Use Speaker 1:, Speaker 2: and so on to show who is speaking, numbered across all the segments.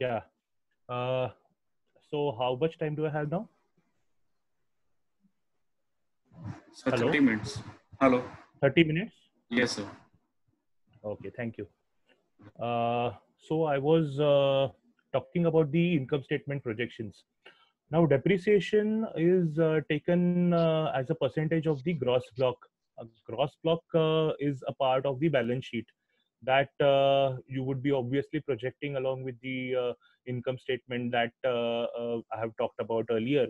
Speaker 1: Yeah. Uh, so how much time do I have now?
Speaker 2: So 30
Speaker 1: Hello?
Speaker 2: minutes. Hello.
Speaker 1: 30 minutes?
Speaker 2: Yes, sir.
Speaker 1: Okay, thank you. So I was talking about the income statement projections. Now, depreciation is taken as a percentage of the gross block. A gross block is a part of the balance sheet that you would be obviously projecting along with the income statement that I have talked about earlier.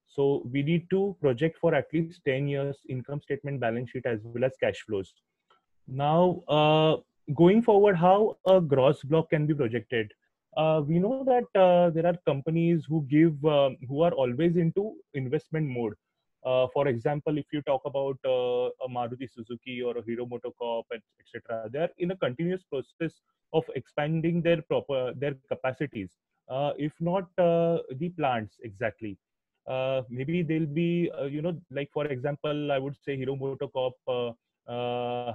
Speaker 1: So we need to project for at least 10 years income statement, balance sheet, as well as cash flows. Now, going forward, how a gross block can be projected? We know that there are companies who are always into investment mode. For example, if you talk about a Maruti Suzuki or a Hero MotoCorp, etc., they are in a continuous process of expanding their capacities. If not the plants exactly, maybe they'll be like for example, I would say Hero MotoCorp.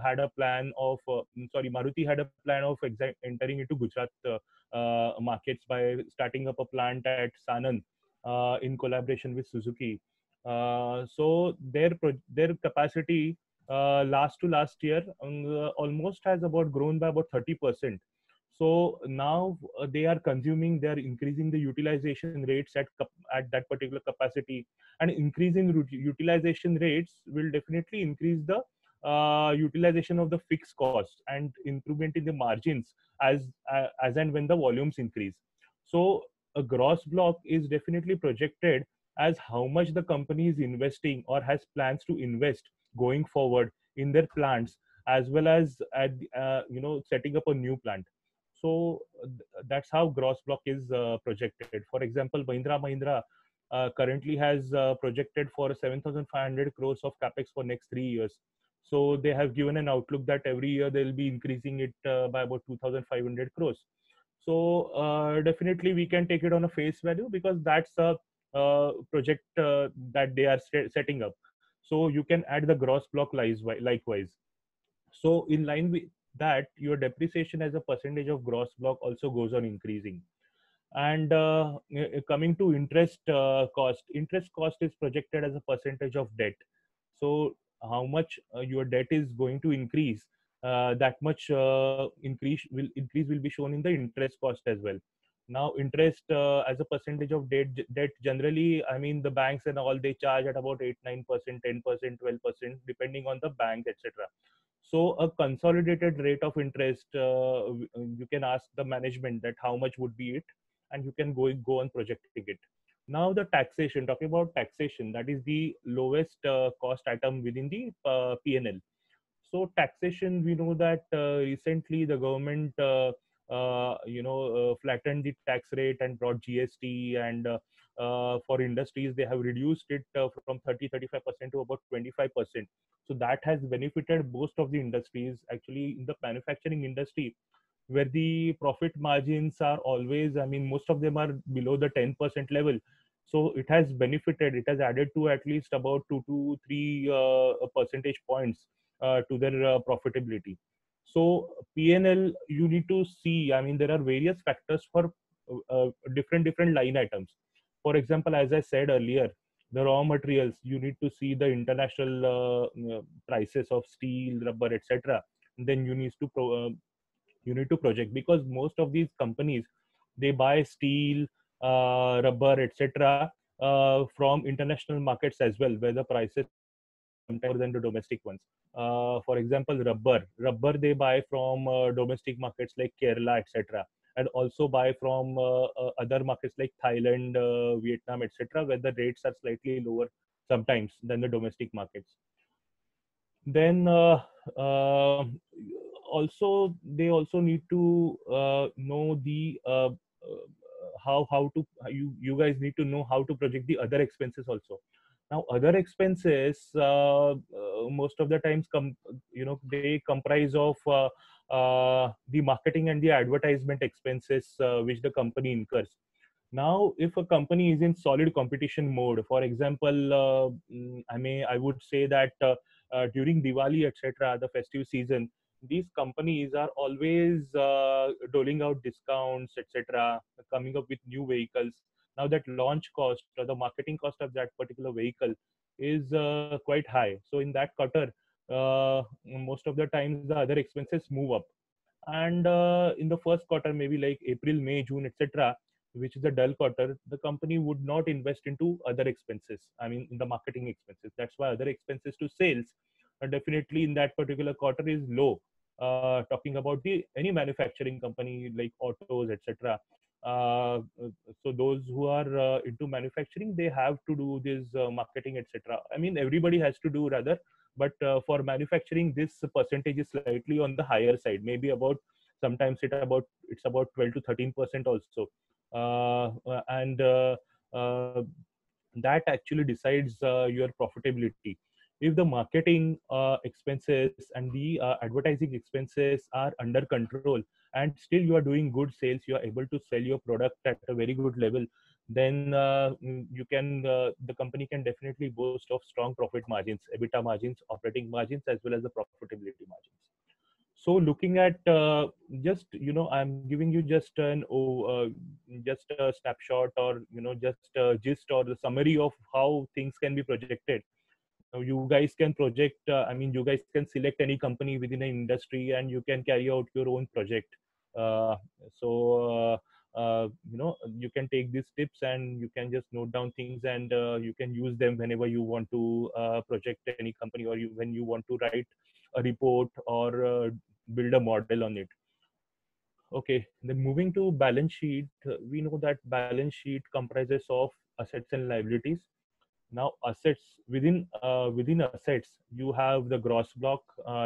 Speaker 1: Had a plan of Maruti had a plan of entering into Gujarat markets by starting up a plant at Sanand in collaboration with Suzuki. So their capacity last year almost has about grown by about 30%. So now they are increasing the utilization rates at that particular capacity, and increasing utilization rates will definitely increase the utilization of the fixed costs and improvement in the margins as and when the volumes increase. So a gross block is definitely projected as how much the company is investing or has plans to invest going forward in their plants, as well as at setting up a new plant. So that's how gross block is projected. For example, Mahindra currently has projected for 7,500 crores of capex for next 3 years. So they have given an outlook that every year they'll be increasing it by about 2,500 crores. So definitely we can take it on a face value because that's a project that they are setting up. So you can add the gross block likewise. So in line with that, your depreciation as a percentage of gross block also goes on increasing. And coming to interest cost is projected as a percentage of debt. So how much your debt is going to increase, that much increase will be shown in the interest cost as well. Now interest as a percentage of debt generally, I mean, the banks and all, they charge at about 8 9%, 10%, 12%, depending on the bank, etc. So a consolidated rate of interest, you can ask the management that how much would be it, and you can go on projecting it. Now the taxation, talking about taxation, that is the lowest cost item within the PNL. So taxation, we know that recently the government flattened the tax rate and brought GST, and for industries they have reduced it from 30 35% to about 25%. So that has benefited most of the industries. Actually, in the manufacturing industry, where the profit margins are always, I mean, most of them are below the 10% level. So it has benefited, it has added to at least about 2 to 3 percentage points to their profitability. So PNL, you need to see, I mean, there are various factors for different line items. For example, as I said earlier, the raw materials, you need to see the international prices of steel, rubber, etc. Then you need to project, because most of these companies, they buy steel, rubber, etc., from international markets as well, where the prices sometimes than the domestic ones. For example, rubber they buy from domestic markets like Kerala, etc., and also buy from other markets like Thailand, Vietnam, etc., where the rates are slightly lower sometimes than the domestic markets. Then also they also need to know the how to you guys need to know how to project the other expenses also. Now other expenses, most of the times they comprise of the marketing and the advertisement expenses which the company incurs. Now if a company is in solid competition mode, for example, I would say that during Diwali, etc., the festive season, these companies are always doling out discounts, etc., coming up with new vehicles. Now that launch cost or the marketing cost of that particular vehicle is quite high. So in that quarter, most of the times the other expenses move up. And in the first quarter, maybe like April, May, June, etc., which is a dull quarter, the company would not invest into other expenses. I mean, in the marketing expenses. That's why other expenses to sales definitely in that particular quarter is low. Talking about the any manufacturing company like autos, etc. Uh, so those who are into manufacturing, they have to do this marketing, etc. I mean, everybody has to do rather, but for manufacturing, this percentage is slightly on the higher side, maybe about sometimes it's about 12 to 13% also. And that actually decides your profitability. If the marketing expenses and the advertising expenses are under control, and still you are doing good sales, you are able to sell your product at a very good level, then the company can definitely boast of strong profit margins, EBITDA margins, operating margins, as well as the profitability margins. So looking at just I'm giving you just a snapshot, or just a gist or the summary of how things can be projected. Now you guys can project, I mean, you guys can select any company within an industry and you can carry out your own project. uh, so you can take these tips and you can just note down things, and you can use them whenever you want to project any company, or when you want to write a report or build a model on it. Okay, then moving to balance sheet, we know that balance sheet comprises of assets and liabilities. Now assets, within assets you have the gross block,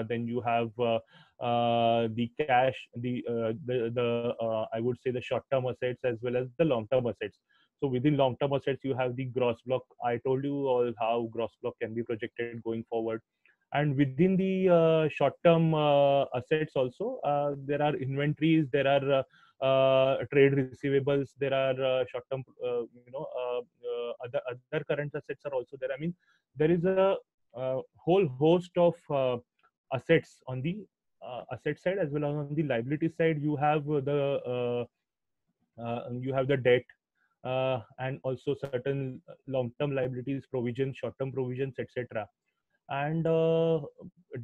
Speaker 1: then you have the cash, the I would say the short term assets as well as the long term assets. So within long term assets you have the gross block. I told you all how gross block can be projected going forward. And within the short term assets also, there are inventories, there are trade receivables, there are short term other current assets are also there. I mean, there is a whole host of assets on the asset side, as well as on the liability side. You have the debt, and also certain long term liabilities, provisions, short term provisions, etc. And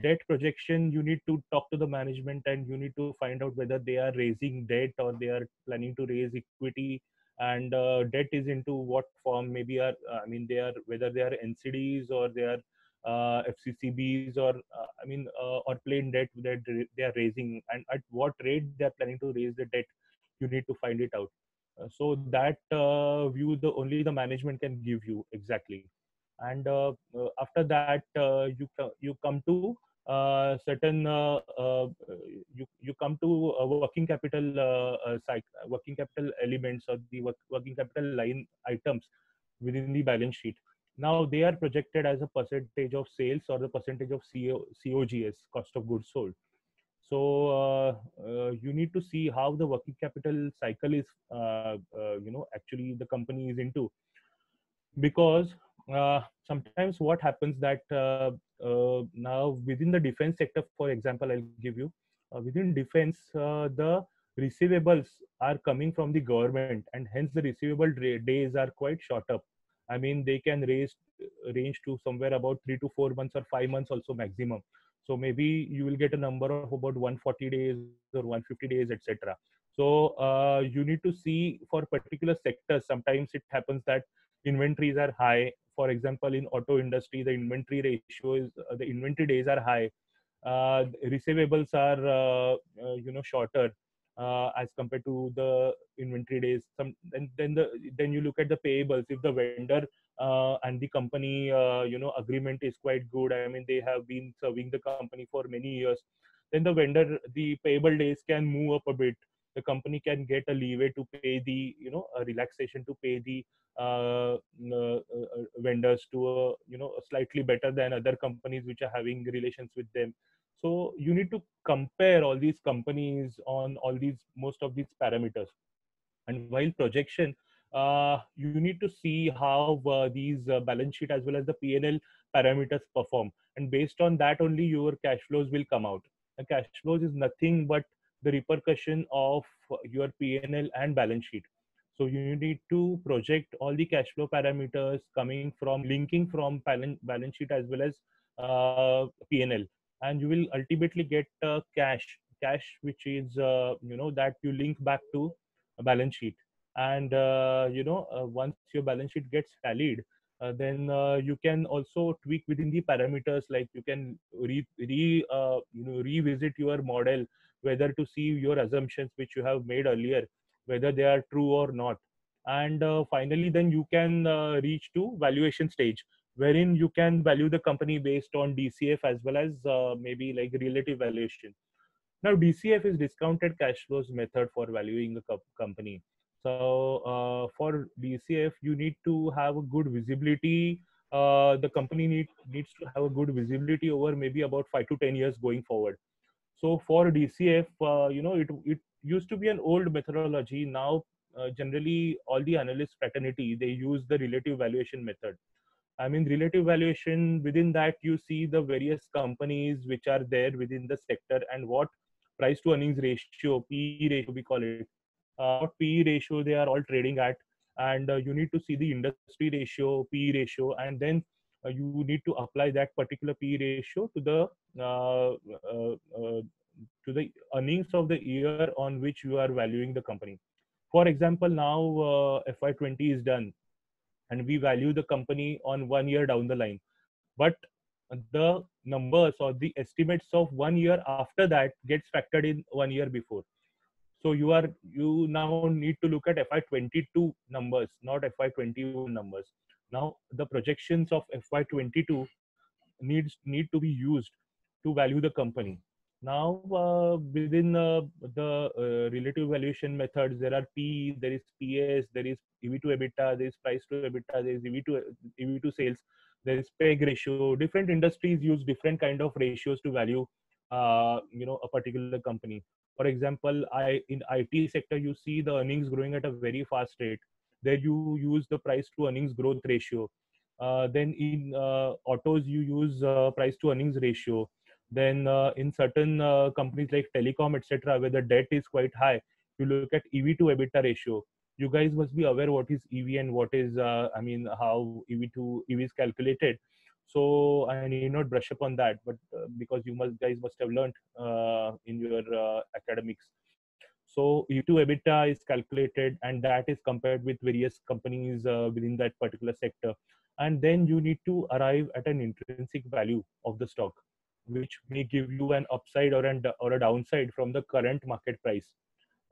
Speaker 1: debt projection, you need to talk to the management and you need to find out whether they are raising debt or they are planning to raise equity. And debt is into what form? Maybe are I mean, they are, whether they are NCDs or they are FCCBs, or or plain debt that they are raising, and at what rate they are planning to raise the debt. You need to find it out. So that view, the only the management can give you exactly. And after that, you come to certain you come to working capital working capital elements, or the working capital line items within the balance sheet. Now they are projected as a percentage of sales or the percentage of COGS, cost of goods sold. So you need to see how the working capital cycle is actually the company is into. Because sometimes what happens that now within the defense sector, for example, I'll give you, within defense, the receivables are coming from the government, and hence the receivable days are quite short up. I mean, they can range to somewhere about 3 to 4 months or 5 months also maximum. So maybe you will get a number of about 140 days or 150 days, etc. So you need to see for particular sectors. Sometimes it happens that inventories are high. For example, in auto industry, the inventory ratio is the inventory days are high. Receivables are shorter as compared to the inventory days. Then you look at the payables. If the vendor and the company agreement is quite good, I mean, they have been serving the company for many years, then the payable days can move up a bit. The company can get a leeway to pay the a relaxation to pay the vendors to slightly better than other companies which are having relations with them. So you need to compare all these companies on all these most of these parameters. And while projection, you need to see how these balance sheet as well as the P&L parameters perform, and based on that only your cash flows will come out. cash flows is nothing but the repercussion of your P&L and balance sheet. So you need to project all the cash flow parameters coming from linking from balance sheet as well as P&L, and you will ultimately get cash which is that you link back to a balance sheet. And once your balance sheet gets tallied, then you can also tweak within the parameters, like you can revisit your model, whether to see your assumptions which you have made earlier, whether they are true or not. And finally then you can reach to valuation stage, wherein you can value the company based on DCF as well as maybe like relative valuation. Now, DCF is discounted cash flows method for valuing a company. So, for DCF, you need to have a good visibility. The company needs to have a good visibility over maybe about 5 to 10 years going forward. So, for DCF, it used to be an old methodology. Now, generally, all the analyst fraternity, they use the relative valuation method. I mean, relative valuation, within that, you see the various companies which are there within the sector and what price to earnings ratio, PE ratio, we call it, what PE ratio they are all trading at. And you need to see the industry ratio, PE ratio, and then you need to apply that particular PE ratio uh, uh, uh, to the earnings of the year on which you are valuing the company. For example, now FY20 is done and we value the company on 1 year down the line, but the numbers or the estimates of 1 year after that gets factored in 1 year before. So you now need to look at FY22 numbers, not FY21 numbers. Now the projections of FY22 need to be used to value the company. Now, within the relative valuation methods, there are PE, there is PS, there is EV to EBITDA, there is price to EBITDA, there is EV to sales, there is PEG ratio. Different industries use different kind of ratios to value, a particular company. For example, in IT sector, you see the earnings growing at a very fast rate. There you use the price to earnings growth ratio. Then in autos, you use price to earnings ratio. Then in certain companies like telecom, etc., where the debt is quite high, you look at EV to EBITDA ratio. You guys must be aware what is EV and what is, how EV is calculated. So I need not brush up on that, but because you guys must have learned in your academics. So E to EBITDA is calculated, and that is compared with various companies within that particular sector. And then you need to arrive at an intrinsic value of the stock, which may give you an upside or a downside from the current market price.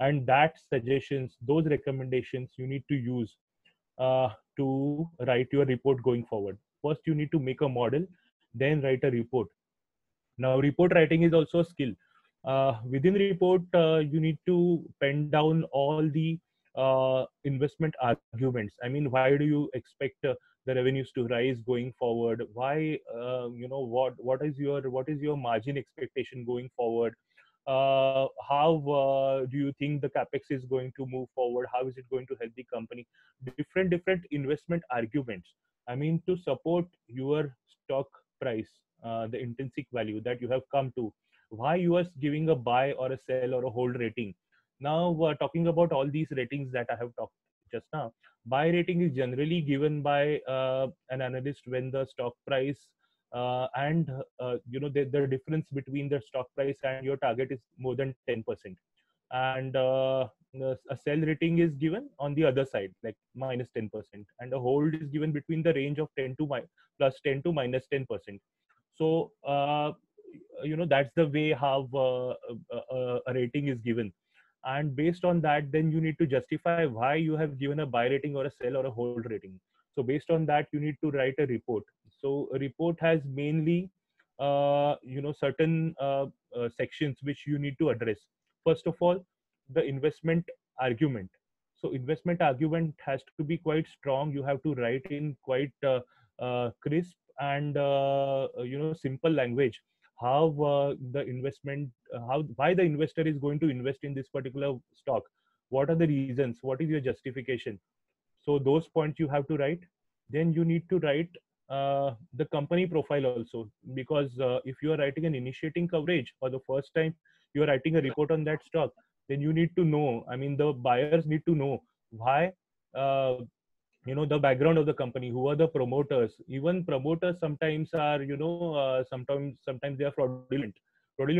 Speaker 1: And that suggestions, those recommendations you need to use to write your report going forward. First, you need to make a model, then write a report. Now, report writing is also a skill. Within report, you need to pen down all the investment arguments. I mean, why do you expect the revenues to rise going forward? Why, what is your margin expectation going forward? How do you think the capex is going to move forward? How is it going to help the company? Different investment arguments. I mean, to support your stock price, the intrinsic value that you have come to, why you are giving a buy or a sell or a hold rating. Now, talking about all these ratings that I have talked just now, buy rating is generally given by an analyst when the stock price and the difference between the stock price and your target is more than 10%. And a sell rating is given on the other side, like minus 10%, and a hold is given between the range of 10 to plus 10 to minus 10%. So that's the way how a rating is given. And based on that, then you need to justify why you have given a buy rating or a sell or a hold rating. So based on that, you need to write a report. So a report has mainly certain sections which you need to address. First of all, the investment argument. So investment argument has to be quite strong. You have to write in quite crisp and simple language how the investment how why the investor is going to invest in this particular stock. What are the reasons? What is your justification? So those points you have to write. Then you need to write the company profile also, because if you are writing an initiating coverage for the first time, you are writing a report on that stock, then you need to know, I mean, the buyers need to know why, uh, the background of the company, who are the promoters. Even promoters sometimes are, sometimes they are fraudulent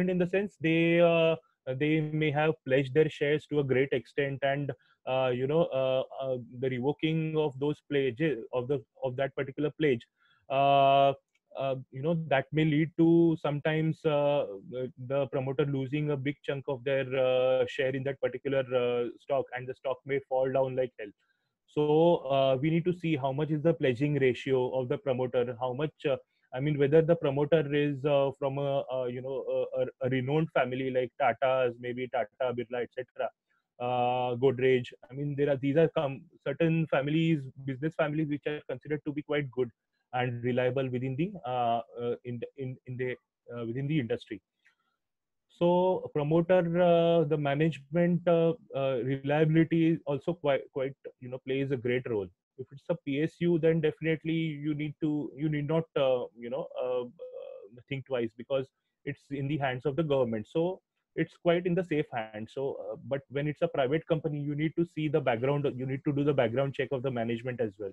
Speaker 1: in the sense they may have pledged their shares to a great extent, and the revoking of those pledges of that particular pledge, uh, that may lead to sometimes the promoter losing a big chunk of their share in that particular stock, and the stock may fall down like hell. So we need to see how much is the pledging ratio of the promoter, how much, I mean, whether the promoter is from a renowned family like Tata's, maybe Tata, Birla, etc. Godrej. I mean, these are certain families, business families, which are considered to be quite good and reliable within the within the industry. So promoter, the management reliability is also quite plays a great role. If it's a PSU, then definitely you need not think twice, because it's in the hands of the government. So it's quite in the safe hands. So but when it's a private company, you need to see the background. You need to do the background check of the management as well.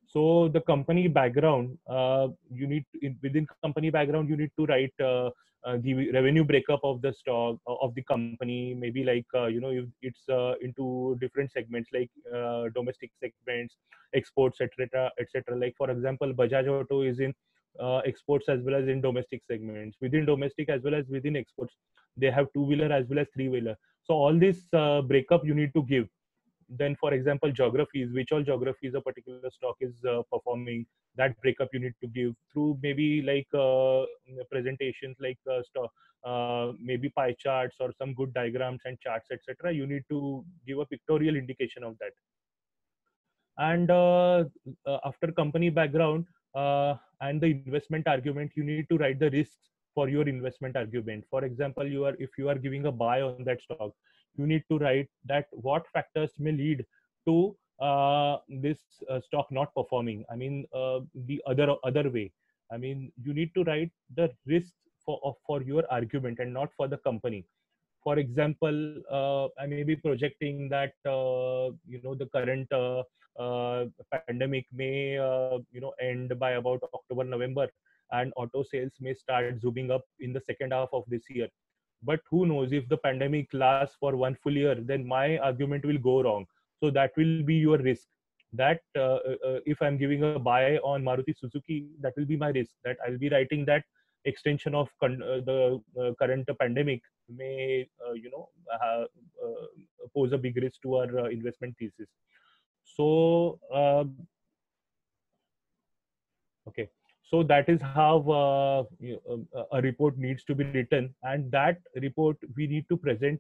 Speaker 1: So the company background, within company background, you need to write the revenue breakup of the stock of the company. Maybe like if it's into different segments, like domestic segments, exports, etc., etc. Like for example, Bajaj Auto is in exports as well as in domestic segments. Within domestic as well as within exports, they have two-wheeler as well as three-wheeler. So all this breakup you need to give. Then for example, geographies, which all geographies a particular stock is performing, that breakup you need to give through maybe like presentations, like maybe pie charts or some good diagrams and charts, etc. You need to give a pictorial indication of that. And after company background and the investment argument, you need to write the risks for your investment argument. For example, if you are giving a buy on that stock, you need to write that what factors may lead to this stock not performing. I mean, the other way. I mean, you need to write the risks for your argument and not for the company. For example, I may be projecting that the current pandemic may end by about October, November, and auto sales may start zooming up in the second half of this year. But who knows, if the pandemic lasts for one full year, then my argument will go wrong. So that will be your risk. That if I'm giving a buy on Maruti Suzuki, that will be my risk. That I'll be writing that extension of the current pandemic may pose a big risk to our investment thesis. So okay, so that is how a report needs to be written, and that report we need to present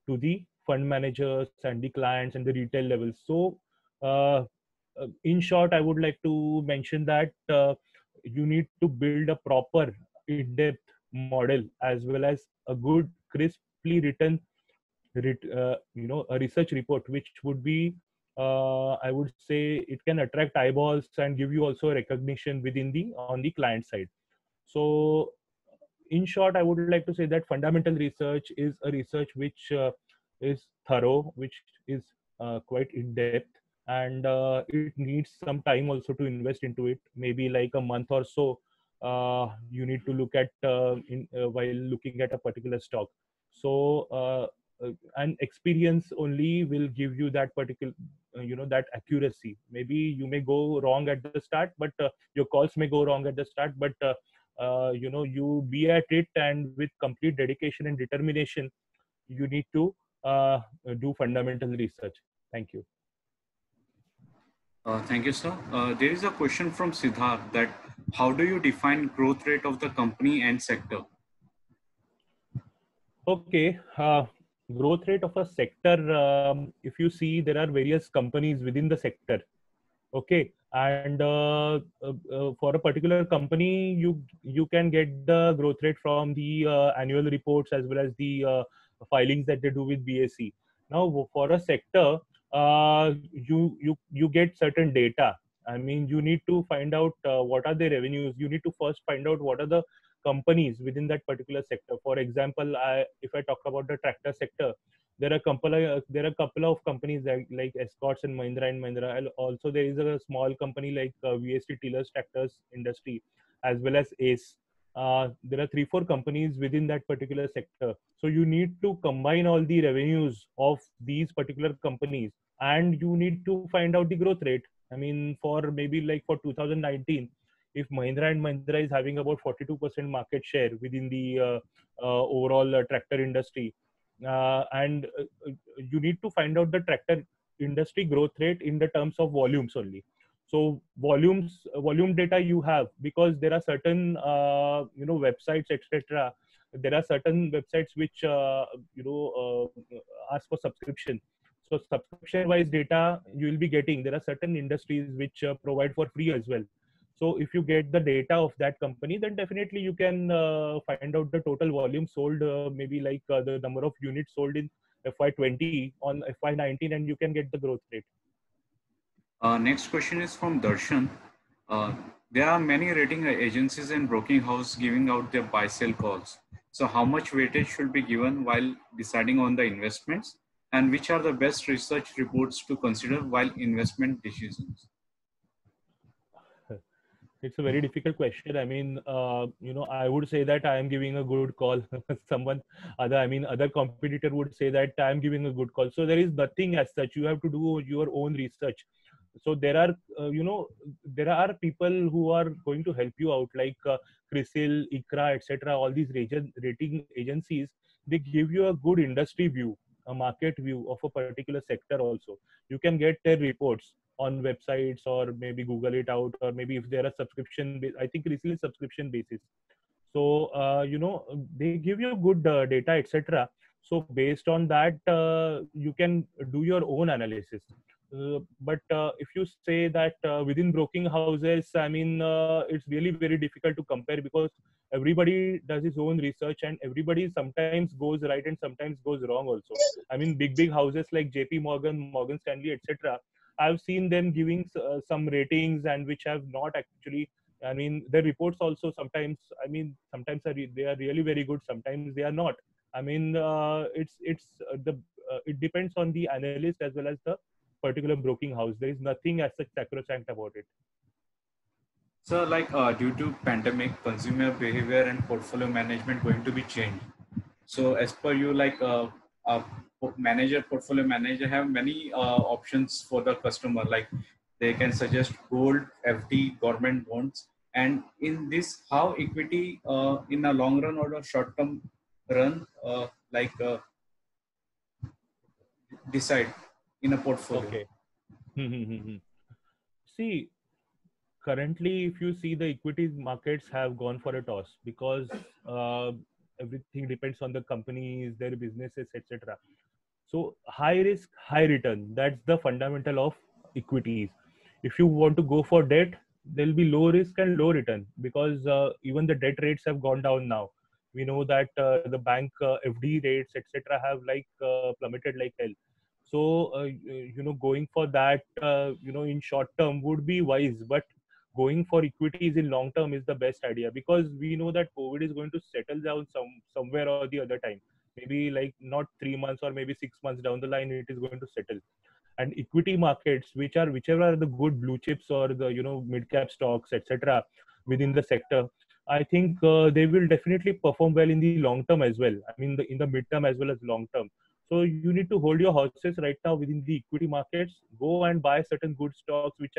Speaker 1: to the fund managers and the clients and the retail levels. So in short, I would like to mention that you need to build a proper in-depth model, as well as a good crisply written a research report, which would be I would say it can attract eyeballs and give you also recognition within the on the client side. So in short, I would like to say that fundamental research is a research which is thorough, which is quite in depth, and it needs some time also to invest into it, maybe like a month or so. You need to look at while looking at a particular stock. So and experience only will give you that particular that accuracy. Maybe you may go wrong at the start, but your calls may go wrong at the start, but you be at it, and with complete dedication and determination, you need to do fundamental research. Thank you.
Speaker 2: Thank you, sir. There is a question from Siddharth that how do you define growth rate of the company and sector?
Speaker 1: Okay. Growth rate of a sector, if you see, there are various companies within the sector. Okay. And for a particular company, you can get the growth rate from the annual reports as well as the filings that they do with BSE. Now, for a sector, you get certain data. I mean, you need to find out what are the revenues. You need to first find out what are the companies within that particular sector. For example, if I talk about the tractor sector, there are a couple of companies like Escorts and Mahindra. And also, there is a small company like VST Tillers Tractors Industry, as well as Ace. There are 3-4 companies within that particular sector. So you need to combine all the revenues of these particular companies, and you need to find out the growth rate. I mean, for maybe like for 2019, if Mahindra and Mahindra is having about 42% market share within the overall tractor industry, and you need to find out the tractor industry growth rate in the terms of volumes only. So volume data you have, because there are certain websites, etc. There are certain websites which ask for subscription. So subscription wise data you will be getting. There are certain industries which provide for free as well. So if you get the data of that company, then definitely you can find out the total volume sold, maybe like the number of units sold in FY20 on FY19, and you can get the growth rate.
Speaker 2: Next question is from Darshan. There are many rating agencies and broking houses giving out their buy-sell calls. So how much weightage should be given while deciding on the investments, and which are the best research reports to consider while investment decisions?
Speaker 1: It's a very difficult question. I mean, I would say that I am giving a good call. Other competitor would say that I am giving a good call. So there is nothing as such. You have to do your own research. So there are people who are going to help you out, like CRISIL, ICRA, etc. All these rating agencies, they give you a good industry view, a market view of a particular sector. Also, you can get their reports on websites, or maybe Google it out, or maybe if there are I think recently subscription basis. So they give you good data, etc. So based on that, you can do your own analysis. But if you say that within broking houses, I mean, it's really very difficult to compare, because everybody does his own research, and everybody sometimes goes right and sometimes goes wrong also. I mean, big houses like JP Morgan, Morgan Stanley, etc. I've seen them giving some ratings, and which have not actually. I mean, their reports also sometimes. I mean, sometimes they are really very good. Sometimes they are not. I mean, it depends on the analyst as well as the particular broking house. There is nothing as such sacrosanct about it.
Speaker 2: So, like due to pandemic, consumer behavior and portfolio management going to be changed. So, as per you, like portfolio manager have many options for the customer. Like they can suggest gold, FD, government bonds, and in this, how equity in a long run or a short term run, decide in a portfolio.
Speaker 1: Okay. See, currently, if you see, the equity markets have gone for a toss, because everything depends on the companies, their businesses, etc. So high risk, high return. That's the fundamental of equities. If you want to go for debt, there'll be low risk and low return, because even the debt rates have gone down now. We know that the bank FD rates, etc., have plummeted like hell. So going for that, in short term would be wise, but going for equities in long term is the best idea, because we know that COVID is going to settle down somewhere or the other time. Maybe like not 3 months or maybe 6 months down the line, it is going to settle. And equity markets, whichever are the good blue chips or the mid cap stocks, etc., within the sector, I think they will definitely perform well in the long term as well. I mean, in the midterm as well as long term. So you need to hold your horses right now within the equity markets. Go and buy certain good stocks which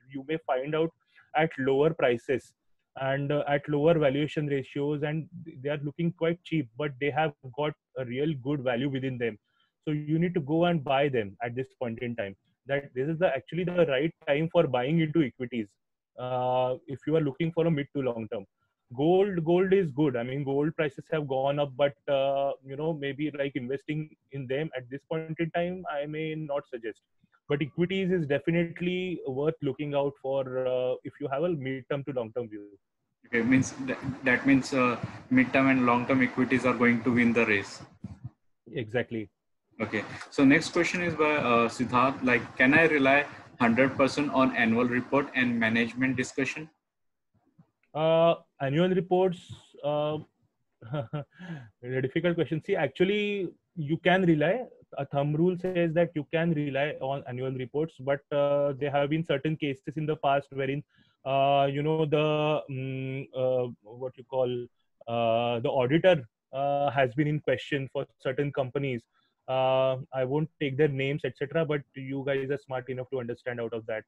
Speaker 1: you may find out at lower prices, and at lower valuation ratios, and they are looking quite cheap, but they have got a real good value within them. So you need to go and buy them at this point in time. That this is actually the right time for buying into equities, if you are looking for a mid to long term. Gold is good. I mean, gold prices have gone up, but maybe like investing in them at this point in time, I may not suggest. But equities is definitely worth looking out for if you have a mid-term to long-term view.
Speaker 2: Okay, means that means mid-term and long-term equities are going to win the race.
Speaker 1: Exactly.
Speaker 2: Okay, so next question is by Siddharth. Like, can I rely 100% on annual report and management discussion?
Speaker 1: Annual reports, uh, a difficult question. See, actually, you can rely. A thumb rule says that you can rely on annual reports, but there have been certain cases in the past wherein, what you call, the auditor has been in question for certain companies. I won't take their names, etc., but you guys are smart enough to understand out of that.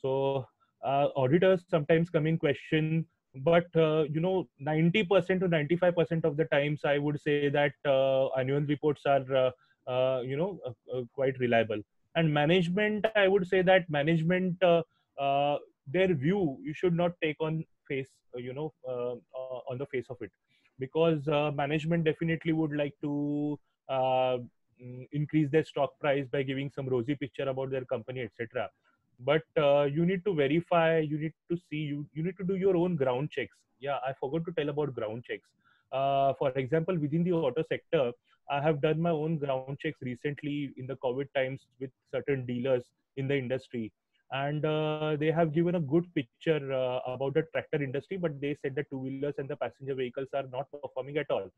Speaker 1: So, auditors sometimes come in question, but 90% to 95% of the times I would say that annual reports are quite reliable. And management, I would say that management, their view you should not take on face, on the face of it, because management definitely would like to increase their stock price by giving some rosy picture about their company, etc. But you need to verify, you need to see, you need to do your own ground checks. Yeah, I forgot to tell about ground checks. For example, within the auto sector, I have done my own ground checks recently in the COVID times with certain dealers in the industry, and they have given a good picture about the tractor industry, but they said that two wheelers and the passenger vehicles are not performing at all.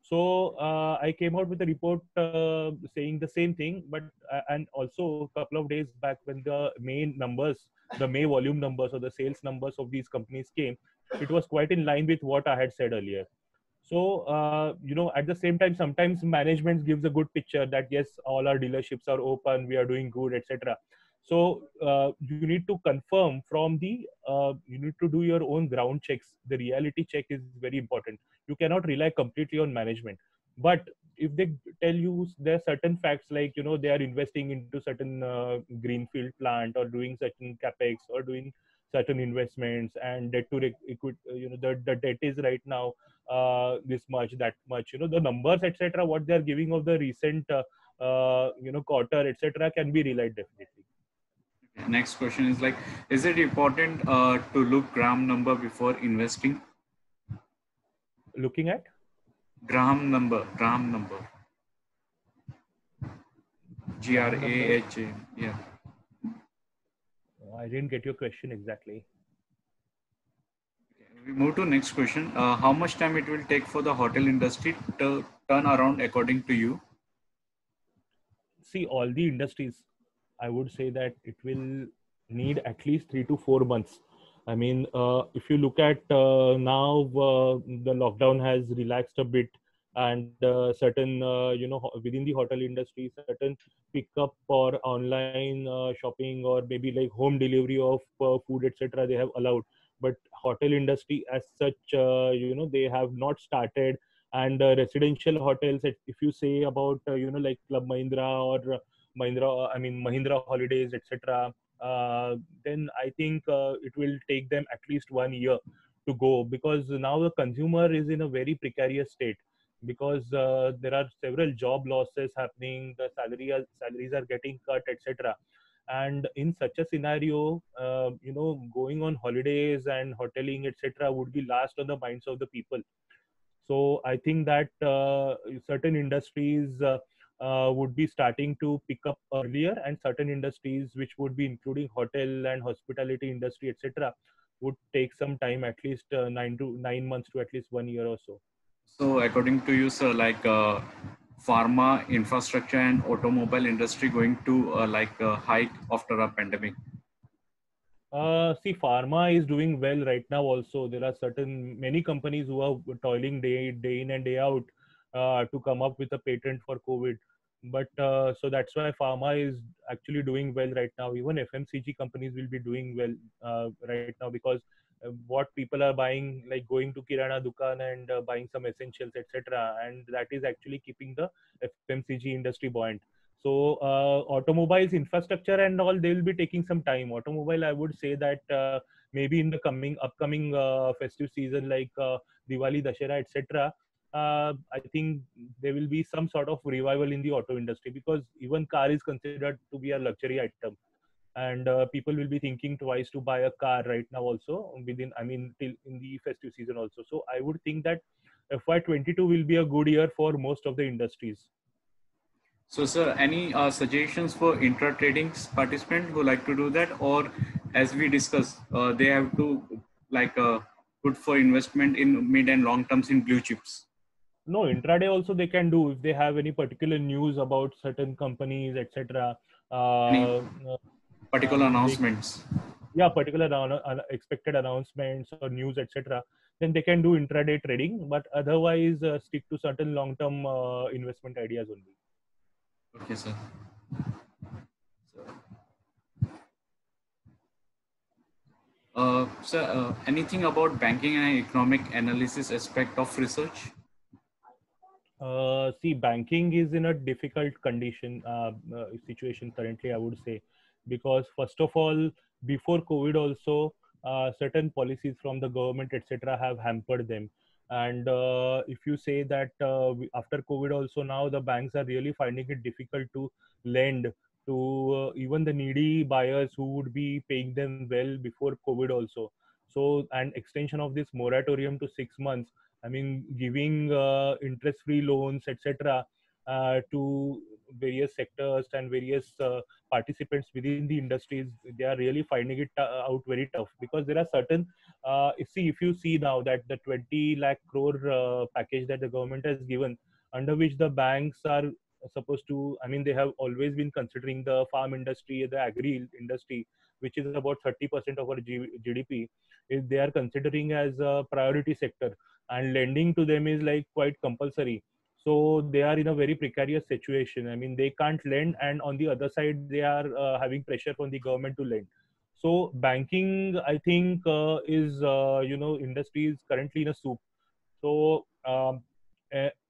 Speaker 1: So I came out with a report saying the same thing, but and also a couple of days back when the main numbers, the May volume numbers or the sales numbers of these companies came, it was quite in line with what I had said earlier. So at the same time, sometimes management gives a good picture that yes, all our dealerships are open, we are doing good, etc. So you need to confirm from the you need to do your own ground checks. The reality check is very important. You cannot rely completely on management. But if they tell you there are certain facts, like they are investing into certain greenfield plant or doing certain capex or doing certain investments, and debt to equity, the debt is right now this much, that much, the numbers, etc., what they are giving of the recent quarter, etc., can be relied definitely.
Speaker 2: Next question is like, is it important to look gram number before investing?
Speaker 1: Looking at
Speaker 2: Gram number,
Speaker 1: gram number,
Speaker 2: GRAHA. Yeah.
Speaker 1: I didn't get your question exactly.
Speaker 2: We move to next question. How much time it will take for the hotel industry to turn around according to you?
Speaker 1: See, all the industries, I would say that it will need at least 3 to 4 months. I mean, if you look at now, the lockdown has relaxed a bit, and certain, within the hotel industry, certain pickup or online shopping or maybe like home delivery of food, etc., they have allowed. But hotel industry as such, they have not started. And residential hotels, if you say about, like Club Mahindra or Mahindra Holidays, etc., then I think it will take them at least 1 year to go, because now the consumer is in a very precarious state, because there are several job losses happening, the salaries are getting cut, etc. And in such a scenario, going on holidays and hoteling, etc., would be last on the minds of the people. So I think that certain industries would be starting to pick up earlier, and certain industries, which would be including hotel and hospitality industry, etc., would take some time, at least 9 months to at least 1 year or so.
Speaker 2: So according to you, sir, like pharma, infrastructure, and automobile industry going to hike after a pandemic?
Speaker 1: See, pharma is doing well right now. Also, there are many companies who are toiling day in and day out to come up with a patent for COVID. But so that's why pharma is actually doing well right now. Even FMCG companies will be doing well right now, because what people are buying, like going to Kirana Dukan and buying some essentials, etc., and that is actually keeping the FMCG industry buoyant. So automobiles infrastructure and all, they will be taking some time. Automobile, I would say that maybe in the upcoming festive season, like Diwali, Dashera, etc., I think there will be some sort of revival in the auto industry, because even car is considered to be a luxury item, and people will be thinking twice to buy a car right now also, within, I mean, till in the festive season also. So I would think that FY22 will be a good year for most of the industries.
Speaker 2: So, sir, any suggestions for intra trading participant who like to do that, or as we discussed, they have to like put for investment in mid and long terms in blue chips?
Speaker 1: No, intraday also they can do if they have any particular news about certain companies, etc.
Speaker 2: Any
Speaker 1: I
Speaker 2: particular
Speaker 1: mean, they,
Speaker 2: announcements?
Speaker 1: yeah, particular expected announcements or news, etc. Then they can do intraday trading, but otherwise stick to certain long-term investment ideas only.
Speaker 2: Okay, sir. So, sir, anything about banking and economic analysis aspect of research?
Speaker 1: See, banking is in a difficult situation currently, I would say, because first of all, before COVID, also certain policies from the government, etc., have hampered them. And if you say that after COVID, also now the banks are really finding it difficult to lend to even the needy buyers who would be paying them well before COVID, also. So, an extension of this moratorium to 6 months, I mean, giving interest-free loans, etc., to various sectors and various participants within the industries, they are really finding it out very tough, because there are certain. If you see now that the 20 lakh crore package that the government has given, under which the banks are supposed to, I mean, they have always been considering the farm industry, the agri industry, which is about 30% of our GDP, is they are considering as a priority sector, and lending to them is like quite compulsory. So they are in a very precarious situation. I mean, they can't lend, and on the other side they are having pressure from the government to lend. So banking, I think, is industry is currently in a soup. So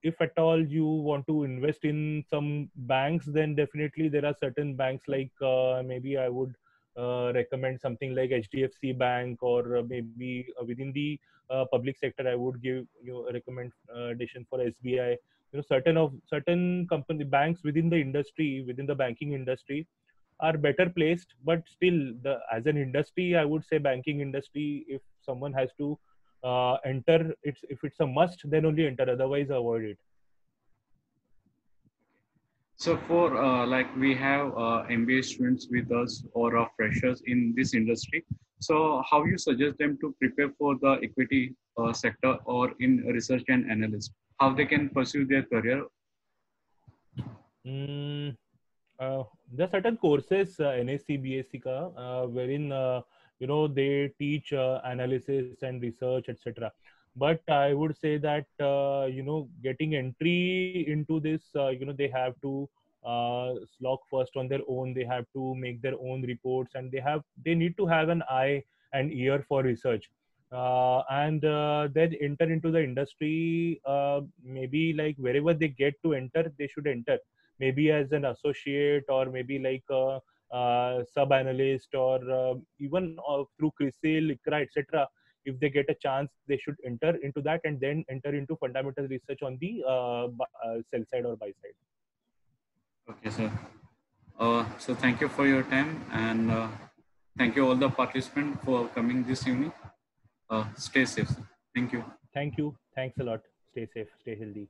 Speaker 1: if at all you want to invest in some banks, then definitely there are certain banks, like maybe I would recommend something like HDFC Bank, or maybe within the public sector, I would give you a recommendation for SBI. Certain company banks within the industry, within the banking industry, are better placed, but still, the as an industry, I would say banking industry, if someone has to enter, it's if it's a must, then only enter, otherwise avoid it.
Speaker 2: So for like we have MBA students with us or freshers in this industry. So how you suggest them to prepare for the equity sector or in research and analyst? How they can pursue their career?
Speaker 1: Mm, there are certain courses, NSC, BSc ka, wherein they teach analysis and research, etc. But I would say that getting entry into this, they have to slog first on their own. They have to make their own reports, and they need to have an eye and ear for research. And then enter into the industry. Maybe like wherever they get to enter, they should enter, maybe as an associate, or maybe like a, sub analyst, or even through CRISIL, ICRA, etc. If they get a chance, they should enter into that, and then enter into fundamental research on the sell side or buy side.
Speaker 2: Okay, sir. So thank you for your time, and thank you all the participants for coming this evening. Stay safe, sir. Thank you.
Speaker 1: Thank you. Thanks a lot. Stay safe. Stay healthy.